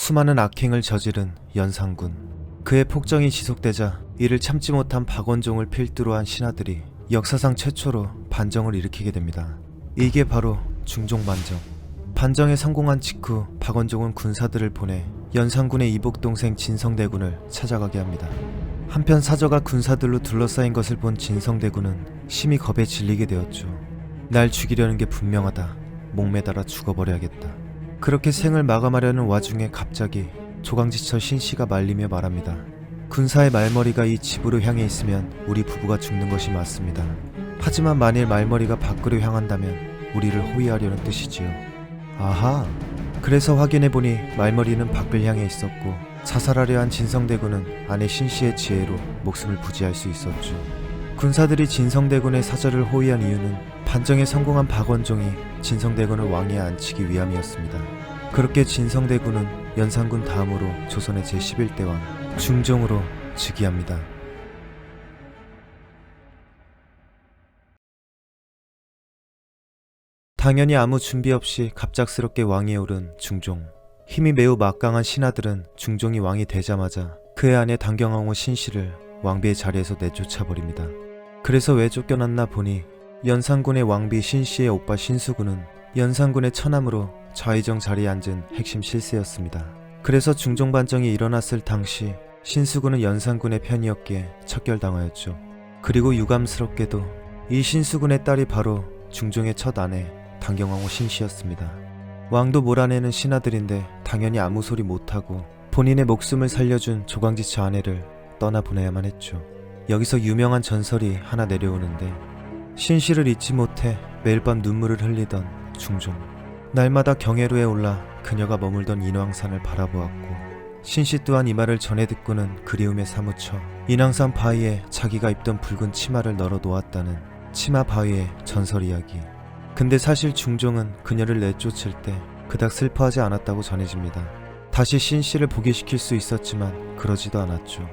수많은 악행을 저지른 연산군. 그의 폭정이 지속되자 이를 참지 못한 박원종을 필두로 한 신하들이 역사상 최초로 반정을 일으키게 됩니다. 이게 바로 중종반정. 반정에 성공한 직후 박원종은 군사들을 보내 연산군의 이복동생 진성대군을 찾아가게 합니다. 한편 사저가 군사들로 둘러싸인 것을 본 진성대군은 심히 겁에 질리게 되었죠. 날 죽이려는 게 분명하다. 목매달아 죽어버려야겠다. 그렇게 생을 마감하려는 와중에 갑자기 조강지처 신씨가 말리며 말합니다. 군사의 말머리가 이 집으로 향해 있으면 우리 부부가 죽는 것이 맞습니다. 하지만 만일 말머리가 밖으로 향한다면 우리를 호위하려는 뜻이지요. 아하. 그래서 확인해보니 말머리는 밖을 향해 있었고 자살하려 한 진성대군은 아내 신씨의 지혜로 목숨을 부지할 수 있었죠. 군사들이 진성대군의 사절을 호위한 이유는 반정에 성공한 박원종이 진성대군을 왕위에 앉히기 위함이었습니다. 그렇게 진성대군은 연산군 다음으로 조선의 제11대 왕 중종으로 즉위합니다. 당연히 아무 준비 없이 갑작스럽게 왕위에 오른 중종. 힘이 매우 막강한 신하들은 중종이 왕이 되자마자 그의 아내 당경왕후 신씨를 왕비의 자리에서 내쫓아버립니다. 그래서 왜 쫓겨났나 보니 연산군의 왕비 신씨의 오빠 신수군은 연산군의 처남으로 좌의정 자리에 앉은 핵심 실세였습니다. 그래서 중종반정이 일어났을 당시 신수군은 연산군의 편이었기에 척결당하였죠. 그리고 유감스럽게도 이 신수군의 딸이 바로 중종의 첫 아내 당경왕후 신씨였습니다. 왕도 몰아내는 신하들인데 당연히 아무 소리 못하고 본인의 목숨을 살려준 조광지처 아내를 떠나보내야만 했죠. 여기서 유명한 전설이 하나 내려오는데 신씨를 잊지 못해 매일 밤 눈물을 흘리던 중종. 날마다 경회로에 올라 그녀가 머물던 인왕산을 바라보았고 신씨 또한 이 말을 전해 듣고는 그리움에 사무쳐 인왕산 바위에 자기가 입던 붉은 치마를 널어 놓았다는 치마 바위의 전설 이야기. 근데 사실 중종은 그녀를 내쫓을 때 그닥 슬퍼하지 않았다고 전해집니다. 다시 신씨를 복위시킬 수 있었지만 그러지도 않았죠.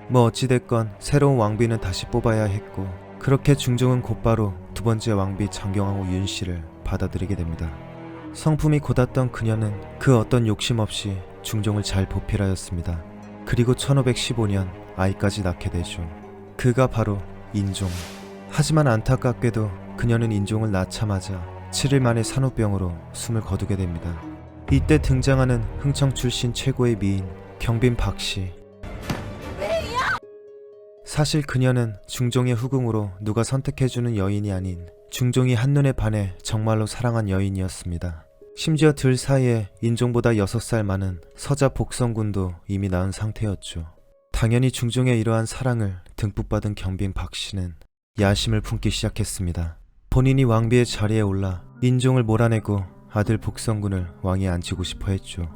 뭐 어찌됐건 새로운 왕비는 다시 뽑아야 했고 그렇게 중종은 곧바로 두 번째 왕비 장경왕후 윤씨를 받아들이게 됩니다. 성품이 곧았던 그녀는 그 어떤 욕심 없이 중종을 잘 보필하였습니다. 그리고 1515년 아이까지 낳게 되죠. 그가 바로 인종. 하지만 안타깝게도 그녀는 인종을 낳자마자 7일 만에 산후병으로 숨을 거두게 됩니다. 이때 등장하는 흥청 출신 최고의 미인 경빈 박씨. 사실 그녀는 중종의 후궁으로 누가 선택해주는 여인이 아닌 중종이 한눈에 반해 정말로 사랑한 여인이었습니다. 심지어 들 사이에 인종보다 6살 많은 서자 복성군도 이미 낳은 상태였죠. 당연히 중종의 이러한 사랑을 듬뿍 받은 경빈 박씨는 야심을 품기 시작했습니다. 본인이 왕비의 자리에 올라 인종을 몰아내고 아들 복성군을 왕위에 앉히고 싶어 했죠.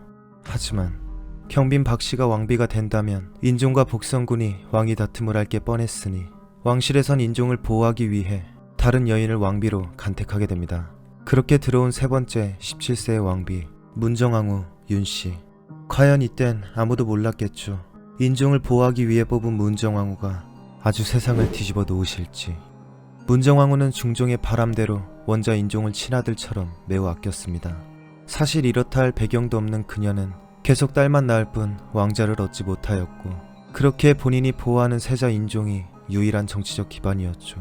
하지만 경빈 박씨가 왕비가 된다면 인종과 복성군이 왕위 다툼을 할 게 뻔했으니 왕실에선 인종을 보호하기 위해 다른 여인을 왕비로 간택하게 됩니다. 그렇게 들어온 세 번째 17세의 왕비 문정왕후 윤씨. 과연 이땐 아무도 몰랐겠죠. 인종을 보호하기 위해 뽑은 문정왕후가 아주 세상을 뒤집어 놓으실지. 문정왕후는 중종의 바람대로 원자 인종을 친아들처럼 매우 아꼈습니다. 사실 이렇다 할 배경도 없는 그녀는 계속 딸만 낳을 뿐 왕자를 얻지 못하였고 그렇게 본인이 보호하는 세자 인종이 유일한 정치적 기반이었죠.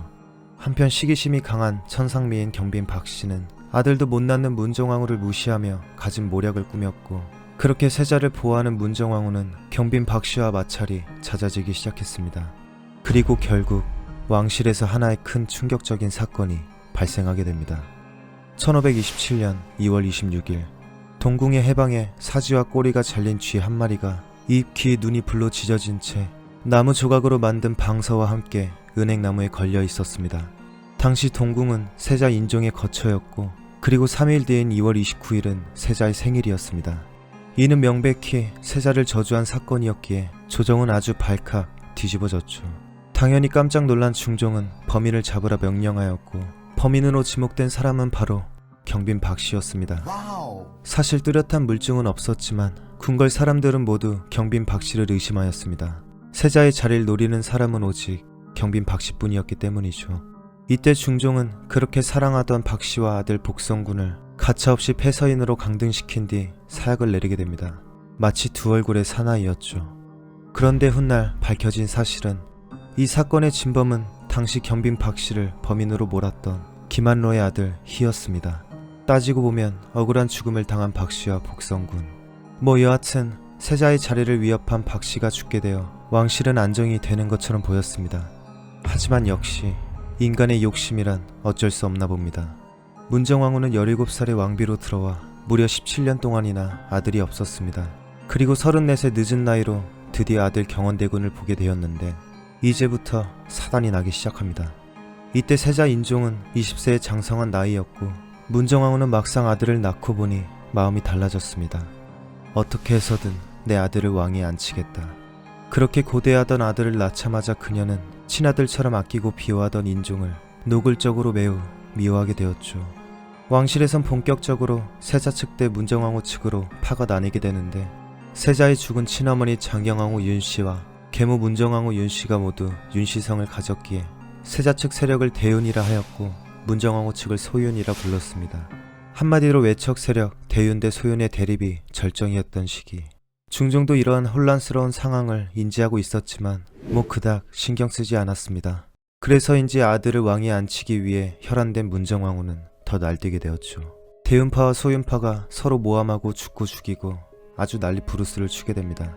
한편 시기심이 강한 천상미인 경빈 박씨는 아들도 못 낳는 문정왕후를 무시하며 가진 모략을 꾸몄고 그렇게 세자를 보호하는 문정왕후는 경빈 박씨와 마찰이 잦아지기 시작했습니다. 그리고 결국 왕실에서 하나의 큰 충격적인 사건이 발생하게 됩니다. 1527년 2월 26일 동궁의 해방에 사지와 꼬리가 잘린 쥐 한 마리가 입, 귀, 눈이 불로 지져진 채 나무 조각으로 만든 방서와 함께 은행나무에 걸려 있었습니다. 당시 동궁은 세자 인종의 거처였고 그리고 3일 뒤인 2월 29일은 세자의 생일이었습니다. 이는 명백히 세자를 저주한 사건이었기에 조정은 아주 발칵 뒤집어졌죠. 당연히 깜짝 놀란 중종은 범인을 잡으라 명령하였고 범인으로 지목된 사람은 바로 경빈 박씨였습니다. 사실 뚜렷한 물증은 없었지만 궁궐 사람들은 모두 경빈 박씨를 의심하였습니다. 세자의 자리를 노리는 사람은 오직 경빈 박씨뿐이었기 때문이죠. 이때 중종은 그렇게 사랑하던 박씨와 아들 복성군을 가차없이 폐서인으로 강등시킨 뒤 사약을 내리게 됩니다. 마치 두 얼굴의 사나이였죠. 그런데 훗날 밝혀진 사실은 이 사건의 진범은 당시 경빈 박 씨를 범인으로 몰았던 김한로의 아들 희였습니다. 따지고 보면 억울한 죽음을 당한 박 씨와 복성군. 여하튼 세자의 자리를 위협한 박 씨가 죽게 되어 왕실은 안정이 되는 것처럼 보였습니다. 하지만 역시 인간의 욕심이란 어쩔 수 없나 봅니다. 문정왕후는 17살의 왕비로 들어와 무려 17년 동안이나 아들이 없었습니다. 그리고 34세 늦은 나이로 드디어 아들 경원대군을 보게 되었는데 이제부터 사단이 나기 시작합니다. 이때 세자 인종은 20세의 장성한 나이였고 문정왕후는 막상 아들을 낳고 보니 마음이 달라졌습니다. 어떻게 해서든 내 아들을 왕위에 앉히겠다. 그렇게 고대하던 아들을 낳자마자 그녀는 친아들처럼 아끼고 비호하던 인종을 노골적으로 매우 미워하게 되었죠. 왕실에선 본격적으로 세자 측 대 문정왕후 측으로 파가 나뉘게 되는데 세자의 죽은 친어머니 장경왕후 윤씨와 계모 문정왕후 윤씨가 모두 윤씨성을 가졌기에 세자 측 세력을 대윤이라 하였고 문정왕후 측을 소윤이라 불렀습니다. 한마디로 외척 세력 대윤 대 소윤의 대립이 절정이었던 시기. 중종도 이러한 혼란스러운 상황을 인지하고 있었지만 그닥 신경 쓰지 않았습니다. 그래서인지 아들을 왕위에 앉히기 위해 혈안된 문정왕후는 더 날뛰게 되었죠. 대윤파와 소윤파가 서로 모함하고 죽고 죽이고 아주 난리 부르스를 추게 됩니다.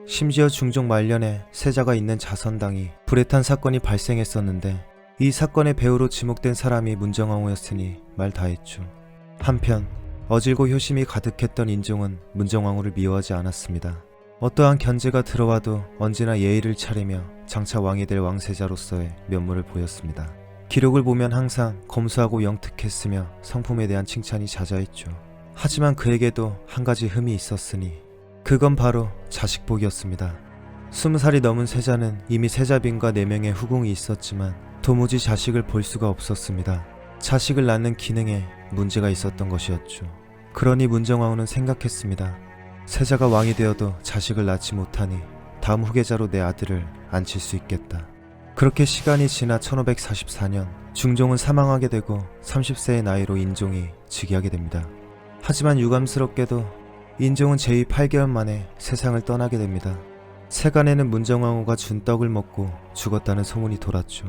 심지어 중종 말년에 세자가 있는 자선당이 불에 탄 사건이 발생했었는데 이 사건의 배우로 지목된 사람이 문정왕후였으니 말 다했죠. 한편 어질고 효심이 가득했던 인종은 문정왕후를 미워하지 않았습니다. 어떠한 견제가 들어와도 언제나 예의를 차리며 장차 왕이 될 왕세자로서의 면모를 보였습니다. 기록을 보면 항상 검소하고 영특했으며 성품에 대한 칭찬이 자자했죠. 하지만 그에게도 한 가지 흠이 있었으니 그건 바로 자식복이었습니다. 20살이 넘은 세자는 이미 세자빈과 4명의 후궁이 있었지만 도무지 자식을 볼 수가 없었습니다. 자식을 낳는 기능에 문제가 있었던 것이었죠. 그러니 문정왕후는 생각했습니다. 세자가 왕이 되어도 자식을 낳지 못하니 다음 후계자로 내 아들을 앉힐 수 있겠다. 그렇게 시간이 지나 1544년 중종은 사망하게 되고 30세의 나이로 인종이 즉위하게 됩니다. 하지만 유감스럽게도 인종은 제2 8개월 만에 세상을 떠나게 됩니다. 세간에는 문정왕후가 준 떡을 먹고 죽었다는 소문이 돌았죠.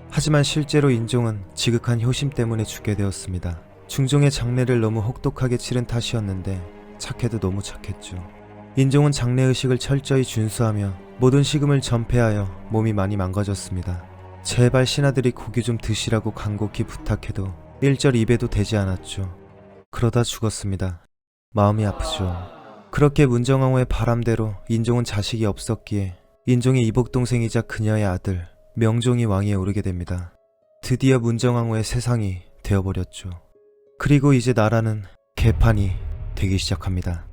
하지만 실제로 인종은 지극한 효심 때문에 죽게 되었습니다. 중종의 장례를 너무 혹독하게 치른 탓이었는데 착해도 너무 착했죠. 인종은 장례의식을 철저히 준수하며 모든 식음을 전폐하여 몸이 많이 망가졌습니다. 제발 신하들이 고기 좀 드시라고 간곡히 부탁해도 일절 입에도 대지 않았죠. 그러다 죽었습니다. 마음이 아프죠. 그렇게 문정왕후의 바람대로 인종은 자식이 없었기에 인종의 이복동생이자 그녀의 아들 명종이 왕위에 오르게 됩니다. 드디어 문정왕후의 세상이 되어버렸죠. 그리고 이제 나라는 개판이 되기 시작합니다.